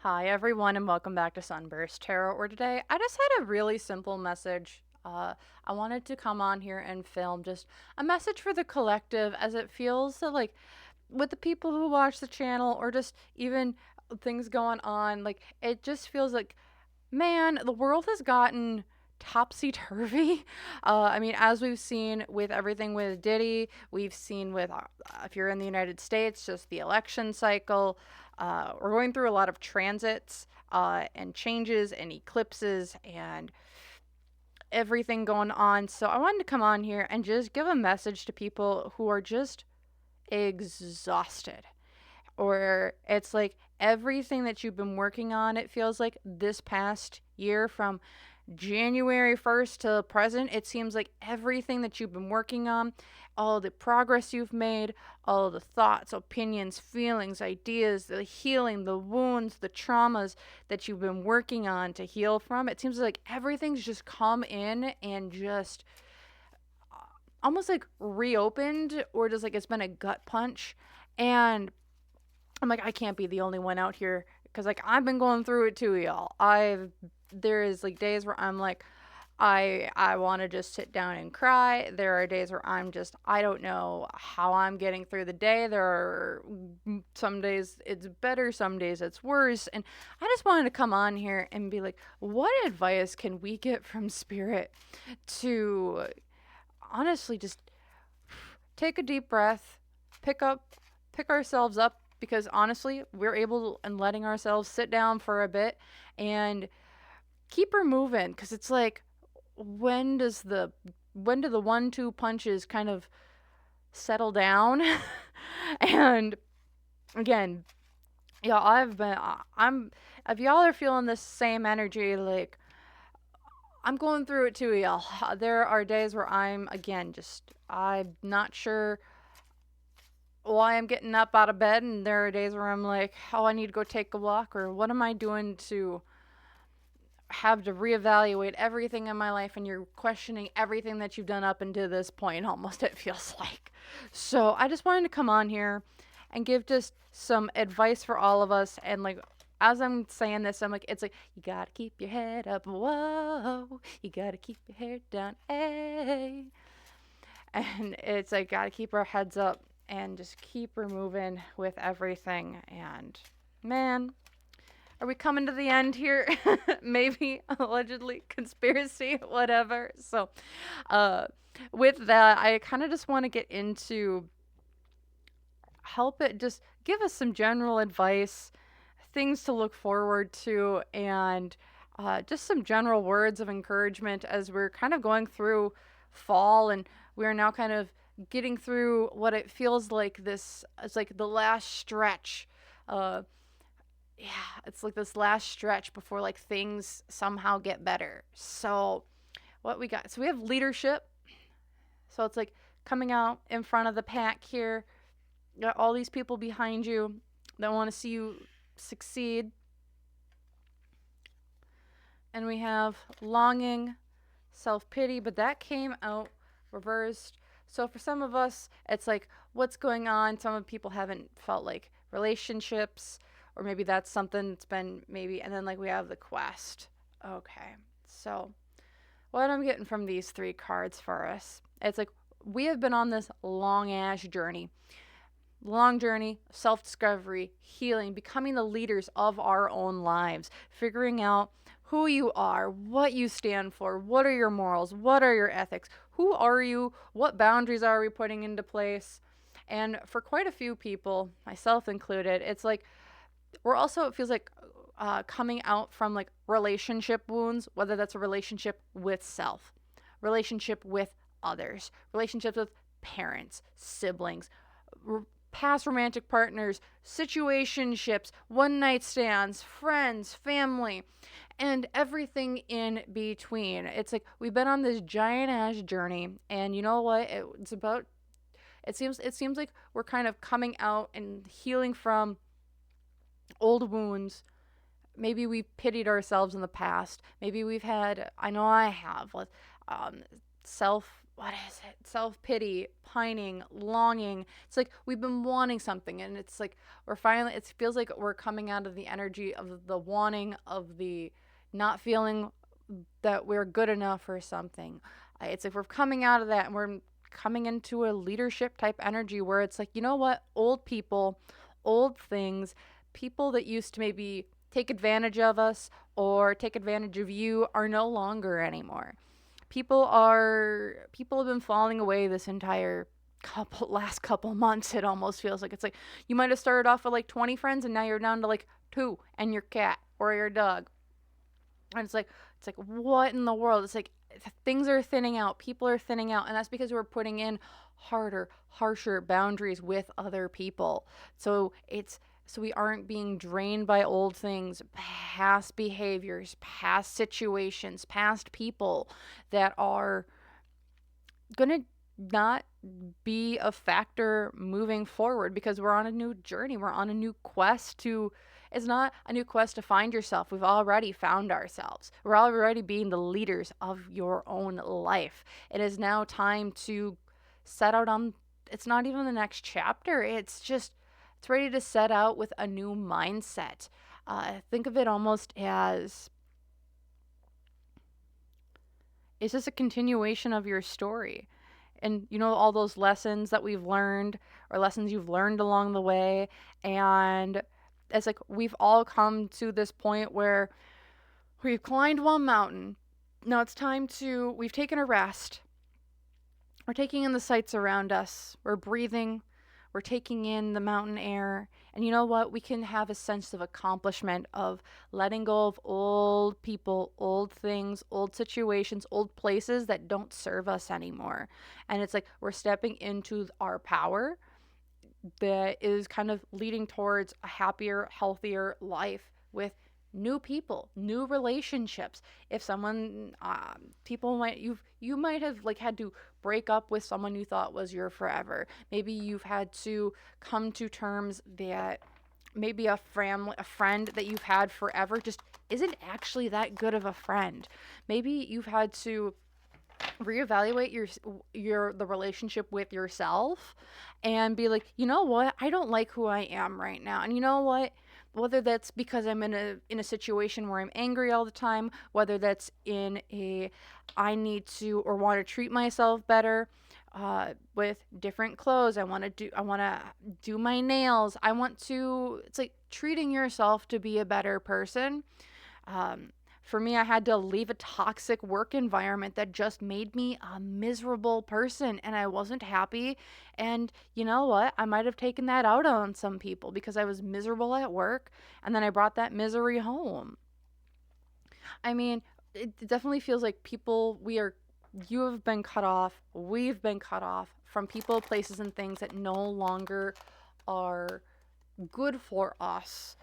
Hi, everyone, and welcome back to SunBurst Tarot. Where today I just had a really simple message. I wanted to come on here and film just a message for the collective, as it feels that, like, with the people who watch the channel, or just even things going on, like, it just feels like, man, the world has gotten topsy turvy. I mean, as we've seen with everything with Diddy, we've seen with, if you're in the United States, just the election cycle. We're going through a lot of transits and changes and eclipses and everything going on. So I wanted to come on here and just give a message to people who are just exhausted, or it's like everything that you've been working on, it feels like this past year from January 1st to present, it seems like everything that you've been working on, all the progress you've made, all the thoughts, opinions, feelings, ideas, the healing, the wounds, the traumas that you've been working on to heal from, it seems like everything's just come in and just almost like reopened, or just like it's been a gut punch. And I'm like, I can't be the only one out here, because like I've been going through it too, y'all. There is like days where I'm like, I want to just sit down and cry. There are days where I don't know how I'm getting through the day. There are some days it's better, some days it's worse. And I just wanted to come on here and be like, what advice can we get from spirit to honestly just take a deep breath, pick ourselves up, because honestly, we're able and letting ourselves sit down for a bit and keep her moving, because it's like, when does the when do the 1-2 punches kind of settle down? And again, yeah, I'm if y'all are feeling this same energy, like, I'm going through it too, y'all. There are days where I'm not sure why I'm getting up out of bed, and there are days where I'm like, oh, I need to go take a walk, or what am I doing to have to reevaluate everything in my life, and you're questioning everything that you've done up until this point, almost, it feels like. So I just wanted to come on here and give just some advice for all of us. And like, as I'm saying this, I'm like, it's like, you gotta keep your head up, whoa, you gotta keep your head down, hey. And it's like, gotta keep our heads up and just keep her moving with everything. And man, are we coming to the end here? Maybe, allegedly, conspiracy, whatever. So, uh, with that, I kind of just want to get into help it just give us some general advice, things to look forward to, and just some general words of encouragement as we're kind of going through fall, and we're now kind of getting through what it feels like this. It's like the last stretch. Uh, yeah, it's like this last stretch before like things somehow get better. So, what we got? So we have leadership. So it's like coming out in front of the pack here. You got all these people behind you that want to see you succeed. And we have longing, self-pity, but that came out reversed. So for some of us, it's like, what's going on? Some of people haven't felt like relationships, or maybe that's something that's been maybe. And then like we have the quest. Okay, so what I'm getting from these three cards for us, it's like we have been on this long ass journey. Long journey, self discovery, healing, becoming the leaders of our own lives, figuring out who you are, what you stand for, what are your morals, what are your ethics, who are you, what boundaries are we putting into place. And for quite a few people, myself included, it's like we're also, it feels like, coming out from like relationship wounds, whether that's a relationship with self, relationship with others, relationships with parents, siblings, past romantic partners, situationships, one night stands, friends, family, and everything in between. It's like we've been on this giant ass journey, and you know what? It seems like we're kind of coming out and healing from old wounds. Maybe we pitied ourselves in the past. Maybe we've had, I know I have, um, self what is it? Self-pity, pining, longing. It's like we've been wanting something, and it's like we're finally, it feels like we're coming out of the energy of the wanting, of the not feeling that we're good enough for something. It's like we're coming out of that and we're coming into a leadership type energy where it's like, you know what? Old people, old things, people that used to maybe take advantage of us or take advantage of you are no longer anymore. People have been falling away this entire last couple months. It almost feels like it's like you might have started off with like 20 friends and now you're down to like two and your cat or your dog. And it's like what in the world? It's like things are thinning out, people are thinning out, and that's because we're putting in harder, harsher boundaries with other people. So we aren't being drained by old things, past behaviors, past situations, past people that are going to not be a factor moving forward because we're on a new journey. We're on a new quest to, it's not a new quest to find yourself. We've already found ourselves. We're already being the leaders of your own life. It is now time to set out on, it's not even the next chapter. It's ready to set out with a new mindset. Think of it almost as it's just a continuation of your story. And you know, all those lessons that we've learned or lessons you've learned along the way. And it's like we've all come to this point where we've climbed one mountain. Now it's time to, we've taken a rest. We're taking in the sights around us. We're breathing. We're taking in the mountain air. And you know what? We can have a sense of accomplishment of letting go of old people, old things, old situations, old places that don't serve us anymore. And it's like we're stepping into our power that is kind of leading towards a happier, healthier life with new people, new relationships. If someone, people might, you might have like had to break up with someone you thought was your forever. Maybe you've had to come to terms that maybe a friend that you've had forever just isn't actually that good of a friend. Maybe you've had to reevaluate the relationship with yourself and be like, you know what, I don't like who I am right now. And you know what, whether that's because I'm in a situation where I'm angry all the time, whether that's in a I need to or want to treat myself better, with different clothes, I want to do my nails, it's like treating yourself to be a better person. um, for me, I had to leave a toxic work environment that just made me a miserable person and I wasn't happy. And you know what? I might have taken that out on some people because I was miserable at work and then I brought that misery home. I mean, it definitely feels like you have been cut off, we've been cut off from people, places, and things that no longer are good for us,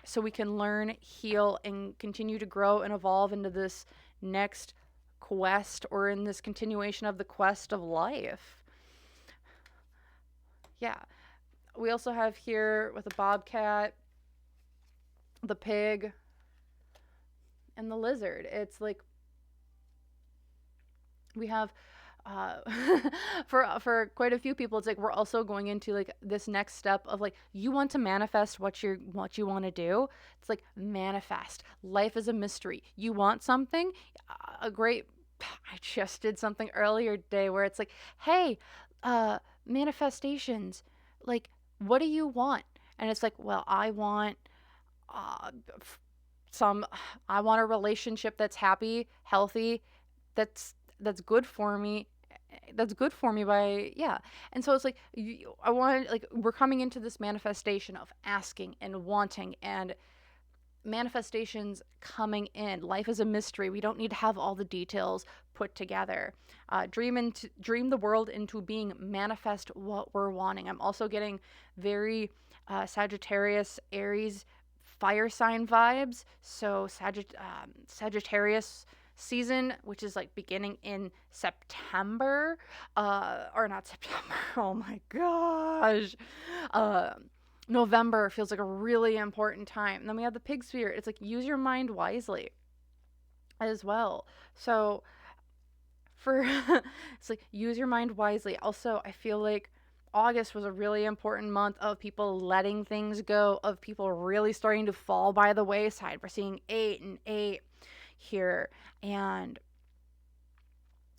so we can learn, heal, and continue to grow and evolve into this next quest or in this continuation of the quest of life. Yeah. We also have here with the bobcat, the pig, and the lizard. It's like we have uh, for quite a few people, it's like we're also going into like this next step of like you want to manifest what you want to do. It's like manifest. Life is a mystery. You want something, a great. I just did something earlier today where it's like, hey, manifestations. Like, what do you want? And it's like, well, I want uh, some. I want a relationship that's happy, healthy, that's good for me, that's good for me by, yeah. And so it's like I want, like, we're coming into this manifestation of asking and wanting and manifestations coming in. Life is a mystery. We don't need to have all the details put together. Dream the world into being, manifest what we're wanting. I'm also getting very Sagittarius, Aries, fire sign vibes. So Sagittarius season, which is like beginning in September, or not September. Oh my gosh. Uh, November feels like a really important time. And then we have the pig spirit. It's like use your mind wisely as well. So for it's like use your mind wisely. Also, I feel like August was a really important month of people letting things go, of people really starting to fall by the wayside. We're seeing 8 and 8 here. And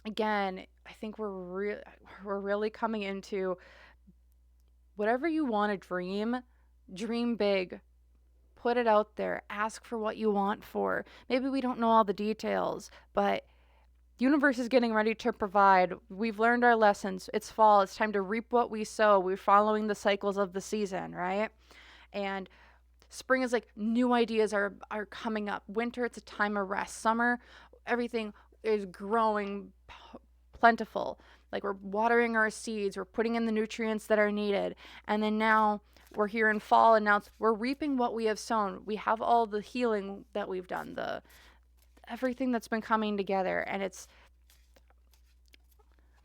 again, I think we're really coming into whatever you want to dream big. Put it out there. Ask for what you want for. Maybe we don't know all the details, but universe is getting ready to provide. We've learned our lessons. It's fall. It's time to reap what we sow. We're following the cycles of the season, right? And spring is like new ideas are coming up. Winter, it's a time of rest. Summer, everything is growing plentiful. Like we're watering our seeds, we're putting in the nutrients that are needed. And then now we're here in fall, and now we're reaping what we have sown. We have all the healing that we've done, the everything that's been coming together, and it's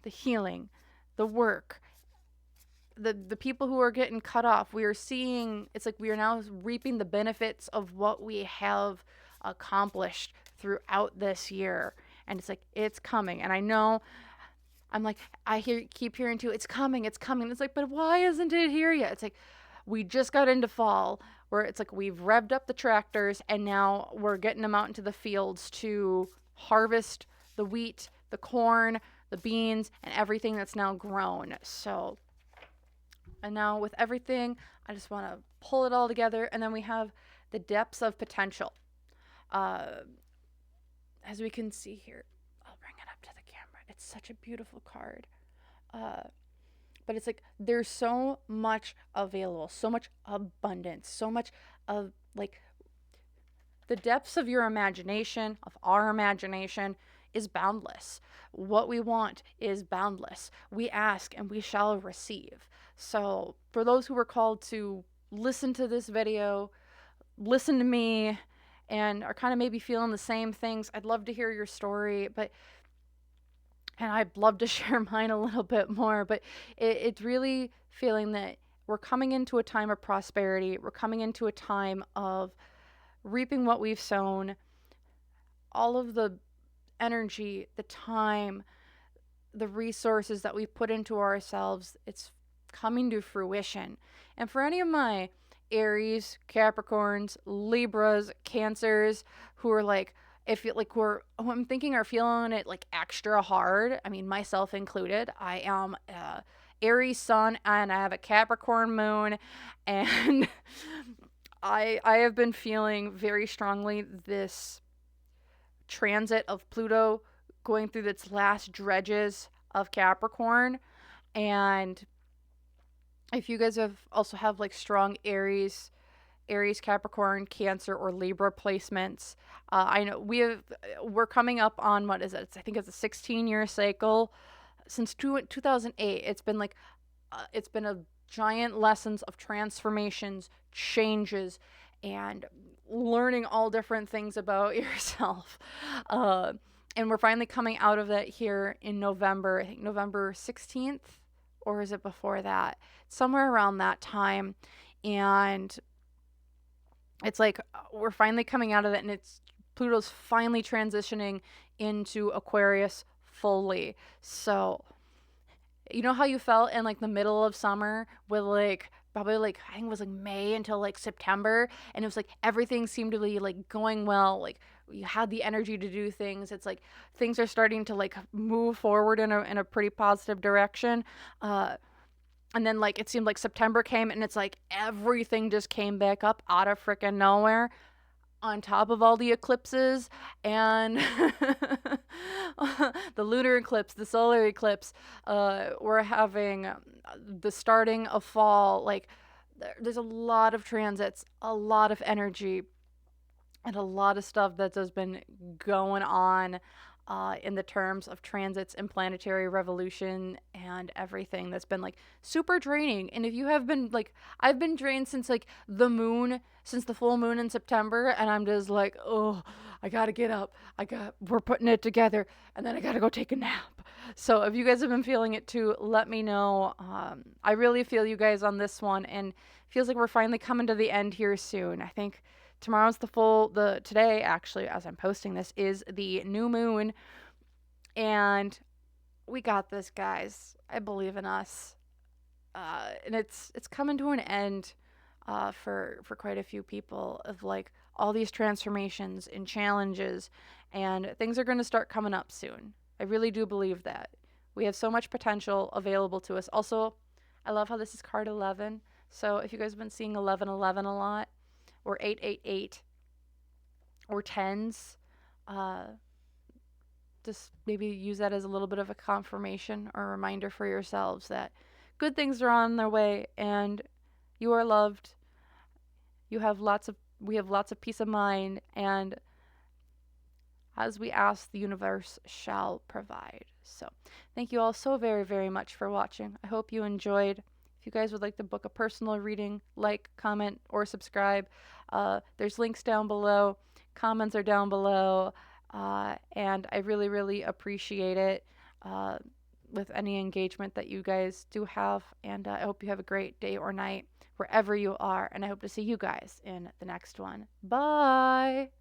the healing, the work, the people who are getting cut off. We are seeing, it's like we are now reaping the benefits of what we have accomplished throughout this year. And it's like it's coming. And I know I'm like, keep hearing too, it's coming, it's coming. It's like, but why isn't it here yet? It's like we just got into fall, where it's like we've revved up the tractors, and now we're getting them out into the fields to harvest the wheat, the corn, the beans, and everything that's now grown. So, and now with everything, I just want to pull it all together. And then we have the depths of potential. As we can see here, I'll bring it up to the camera. It's such a beautiful card. But it's like there's so much available, so much abundance, so much of like the depths of your imagination, of our imagination, is boundless. What we want is boundless. We ask and we shall receive. So for those who were called to listen to this video, listen to me, and are kind of maybe feeling the same things, I'd love to hear your story. And I'd love to share mine a little bit more, but it's really feeling that we're coming into a time of prosperity. We're coming into a time of reaping what we've sown. All of the energy, the time, the resources that we've put into ourselves, it's coming to fruition. And for any of my Aries, Capricorns, Libras, Cancers who are like, if you like, who I'm thinking are feeling it like extra hard, I mean, myself included. I am Aries sun and I have a Capricorn moon, and I have been feeling very strongly this transit of Pluto going through its last dredges of Capricorn. And if you guys have like strong Aries, Capricorn, Cancer, or Libra placements, I know we're coming up on, what is it? I think it's a 16-year cycle since 2008. It's been like it's been a giant lessons of transformations, changes, and learning all different things about yourself. And we're finally coming out of that here in November. I think November 16th, or is it before that? Somewhere around that time. And it's like we're finally coming out of that, and Pluto's finally transitioning into Aquarius fully. So you know how you felt in like the middle of summer with like probably like I think it was like May until like September, and it was like everything seemed to be like going well, like you had the energy to do things. It's like things are starting to like move forward in a pretty positive direction. And then like it seemed like September came, and it's like everything just came back up out of freaking nowhere, on top of all the eclipses and the lunar eclipse, the solar eclipse. We're having the starting of fall. Like there's a lot of transits, a lot of energy, and a lot of stuff that has been going on in the terms of transits and planetary revolution and everything that's been like super draining. And if you have been like, I've been drained since like since the full moon in September, and I'm just like, oh, I gotta get up. We're putting it together, and then I gotta go take a nap. So if you guys have been feeling it too, let me know. I really feel you guys on this one, and it feels like we're finally coming to the end here soon. I think tomorrow's today actually, as I'm posting this, is the new moon, and We got this, guys. I believe in us. And it's coming to an end for quite a few people of like all these transformations and challenges, and things are going to start coming up soon. I really do believe that. We have so much potential available to us. Also, I love how this is card 11. So if you guys have been seeing 1111 a lot, or 888, or tens, uh, just maybe use that as a little bit of a confirmation or a reminder for yourselves that good things are on their way and you are loved. You have lots of we have lots of peace of mind, and as we ask, the universe shall provide. So, thank you all so very, very much for watching. I hope you enjoyed. If you guys would like to book a personal reading, like, comment, or subscribe, there's links down below. Comments are down below. And I really, really appreciate it with any engagement that you guys do have. And I hope you have a great day or night wherever you are. And I hope to see you guys in the next one. Bye.